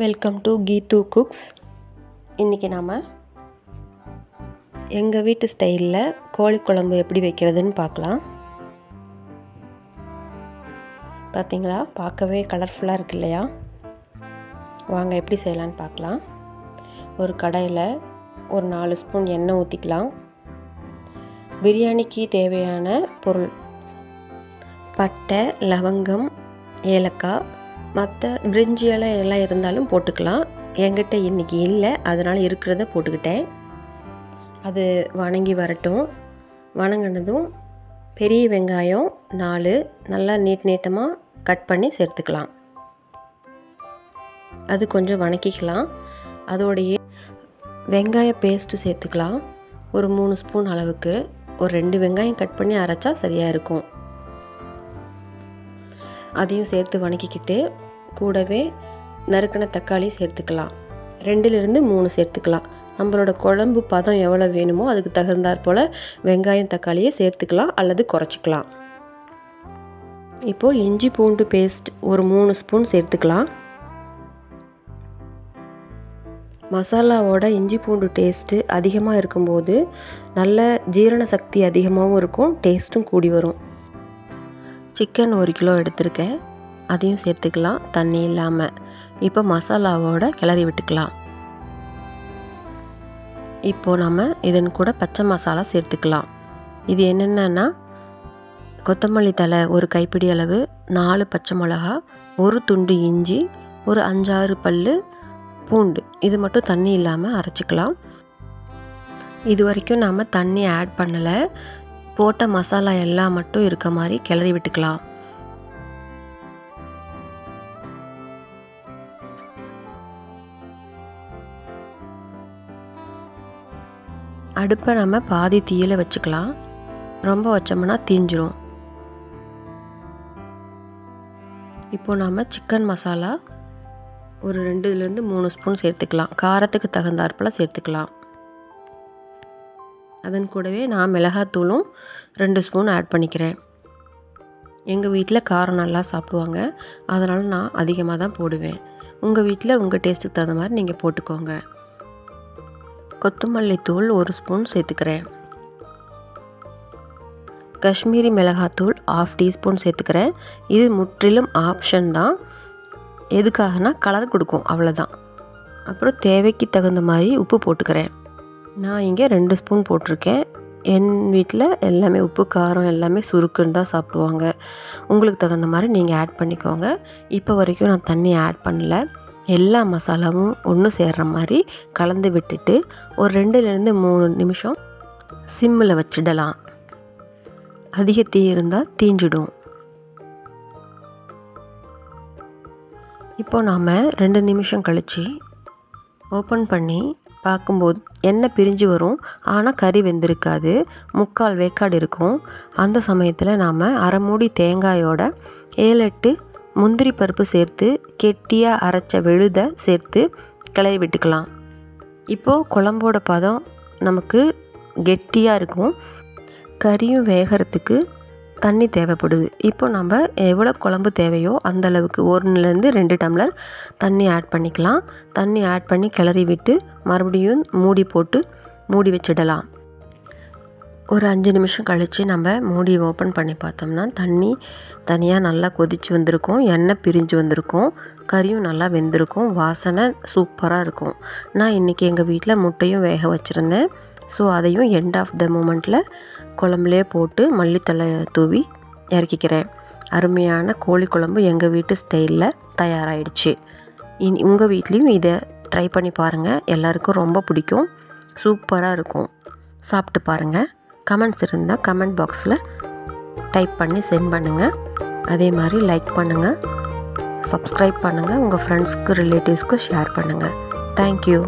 Welcome to Geethu cooks. இன்றைக்கி நாம் எங்கள் வீட்டு ஸ்டைலில் கோழி குழம்பு எப்படி வைக்கிறதுன்னு பார்க்கலாம். பார்த்தீங்களா, பார்க்கவே கலர்ஃபுல்லாக இருக்கு இல்லையா? வாங்க எப்படி செய்யலான்னு பார்க்கலாம். ஒரு கடாயில் ஒரு 4 ஸ்பூன் எண்ணெய் ஊற்றிக்கலாம். பிரியாணிக்கு தேவையான பொருள்: பட்டை, லவங்கம், ஏலக்காய், மற்ற பிரிஞ்சி இலை எல்லாம் இருந்தாலும் போட்டுக்கலாம். என்கிட்ட இன்றைக்கி இல்லை, அதனால் இருக்கிறத போட்டுக்கிட்டேன். அது வணங்கி வரட்டும். வணங்கினதும் பெரிய வெங்காயம் 4 நல்லா நீட்டமாக கட் பண்ணி சேர்த்துக்கலாம். அது கொஞ்சம் வணக்கிக்கலாம். அதோடையே வெங்காய பேஸ்ட்டு சேர்த்துக்கலாம். ஒரு 3 ஸ்பூன் அளவுக்கு. ஒரு 2 வெங்காயம் கட் பண்ணி அரைச்சா சரியாக இருக்கும். அதையும் சேர்த்து வணக்கிக்கிட்டு கூடவே நறுக்கின தக்காளி சேர்த்துக்கலாம். 2லிருந்து 3 சேர்த்துக்கலாம். நம்மளோட குழம்பு பதம் எவ்வளோ வேணுமோ அதுக்கு தகுந்தாற் போல் வெங்காயம் தக்காளியை சேர்த்துக்கலாம் அல்லது குறைச்சிக்கலாம். இப்போது இஞ்சி பூண்டு பேஸ்ட் ஒரு 3 ஸ்பூன் சேர்த்துக்கலாம். மசாலாவோட இஞ்சி பூண்டு டேஸ்ட்டு அதிகமாக இருக்கும்போது நல்ல ஜீரண சக்தி அதிகமாகவும் இருக்கும், டேஸ்ட்டும் கூடி வரும். சிக்கன் 1 கிலோ எடுத்திருக்கேன், அதையும் சேர்த்துக்கலாம் தண்ணி இல்லாமல். இப்போ மசாலாவோட கிளறி விட்டுக்கலாம். இப்போது நம்ம இதன் கூட பச்சை மசாலா சேர்த்துக்கலாம். இது என்னென்னா கொத்தமல்லி தழை 1 கைப்பிடி அளவு, 4 பச்சை மிளகா, 1 துண்டு இஞ்சி, ஒரு 5-6 பல் பூண்டு. இது மட்டும் தண்ணி இல்லாமல் அரைச்சிக்கலாம். இது வரைக்கும் நாம் தண்ணி ஆட் பண்ணலை. போட்ட மசாலா எல்லாம் மட்டும் இருக்க மாதிரி கிளறி விட்டுக்கலாம். அடுப்பை நம்ம பாதி தீயில வச்சுக்கலாம். ரொம்ப வச்சோம்னா தீஞ்சிரும். இப்போ நாம் சிக்கன் மசாலா ஒரு 2லிருந்து 3 ஸ்பூன் சேர்த்துக்கலாம். காரத்துக்கு தகுந்தாற்போல் சேர்த்துக்கலாம். அதன் கூடவே நான் மிளகாத்தூளும் 2 ஸ்பூன் ஆட் பண்ணிக்கிறேன். எங்கள் வீட்டில் காரம் நல்லா சாப்பிடுவாங்க, அதனால் நான் அதிகமாக தான் போடுவேன். உங்கள் வீட்டில் உங்கள் டேஸ்ட்டுக்கு தகுந்த மாதிரி நீங்கள் போட்டுக்கோங்க. கொத்தமல்லி தூள் 1 ஸ்பூன் சேர்த்துக்கிறேன். காஷ்மீரி மிளகாத்தூள் 1/2 டீஸ்பூன் சேர்த்துக்கிறேன். இது முற்றிலும் ஆப்ஷன் தான். எதுக்காகனா கலர் கொடுக்கும், அவ்வளோதான். அப்புறம் தேவைக்கு தகுந்த மாதிரி உப்பு போட்டுக்கிறேன். நான் இங்கே 2 ஸ்பூன் போட்டிருக்கேன். என் வீட்டில் எல்லாமே உப்பு காரம் எல்லாமே சுருக்குன்னு தான் சாப்பிடுவாங்க. உங்களுக்கு தகுந்த மாதிரி நீங்கள் ஆட் பண்ணிக்கோங்க. இப்போ வரைக்கும் நான் தண்ணி ஆட் பண்ணல. எல்லா மசாலாவும் ஒன்று சேர்கிற மாதிரி கலந்து விட்டுட்டு ஒரு 2லிருந்து 3 நிமிஷம் சிம்மில் வச்சிடலாம். அதிக தீ இருந்தால் தீஞ்சிடும். இப்போ நாம் 2 நிமிஷம் கழித்து ஓப்பன் பண்ணி பார்க்கும்போது எண்ணெய் பிரிஞ்சு வரும், ஆனால் கறி வெந்திருக்காது, 3/4 வேக்காடு இருக்கும். அந்த சமயத்தில் நாம் அரை மூடி தேங்காயோட 7-8 முந்திரி பருப்பு சேர்த்து கெட்டியாக அரைச்ச விழுதை சேர்த்து கிளறி விட்டுக்கலாம். இப்போது குழம்போட பதம் நமக்கு கெட்டியாக இருக்கும். கறியும் வேகிறதுக்கு தண்ணி தேவைப்படுது. இப்போ நம்ம எவ்வளோ குழம்பு தேவையோ அந்த அளவுக்கு 1லிருந்து 2 டம்ளர் தண்ணி ஆட் பண்ணிக்கலாம். தண்ணி ஆட் பண்ணி கிளறி விட்டு மறுபடியும் மூடி போட்டு மூடி வச்சிடலாம். ஒரு 5 நிமிஷம் கழித்து நம்ம மூடி ஓப்பன் பண்ணி பார்த்தோம்னா தண்ணி தனியாக நல்லா கொதித்து வந்திருக்கும், எண்ணெய் பிரிஞ்சு வந்திருக்கும், கறியும் நல்லா வெந்திருக்கும், வாசனை சூப்பராக இருக்கும். நான் இன்றைக்கி எங்கள் வீட்டில் முட்டையும் வேக வச்சுருந்தேன். ஸோ அதையும் எண்ட் ஆஃப் த மூமெண்ட்டில் குழம்புலே போட்டு மல்லித்தழை தூவி இறக்கிக்கிறேன். அருமையான கோழி குழம்பு எங்கள் வீட்டு ஸ்டைலில் தயாராகிடுச்சு. உங்கள் வீட்லேயும் இதை ட்ரை பண்ணி பாருங்கள். எல்லாருக்கும் ரொம்ப பிடிக்கும், சூப்பராக இருக்கும். சாப்பிட்டு பாருங்கள். கமெண்ட்ஸ் இருந்தால் கமெண்ட் பாக்ஸில் டைப் பண்ணி சென்ட் பண்ணுங்கள். அதே மாதிரி லைக் பண்ணுங்கள், சப்ஸ்கிரைப் பண்ணுங்கள், உங்கள் ஃப்ரெண்ட்ஸ்க்கு ரிலேட்டிவ்ஸ்க்கு ஷேர் பண்ணுங்கள். தேங்க்யூ.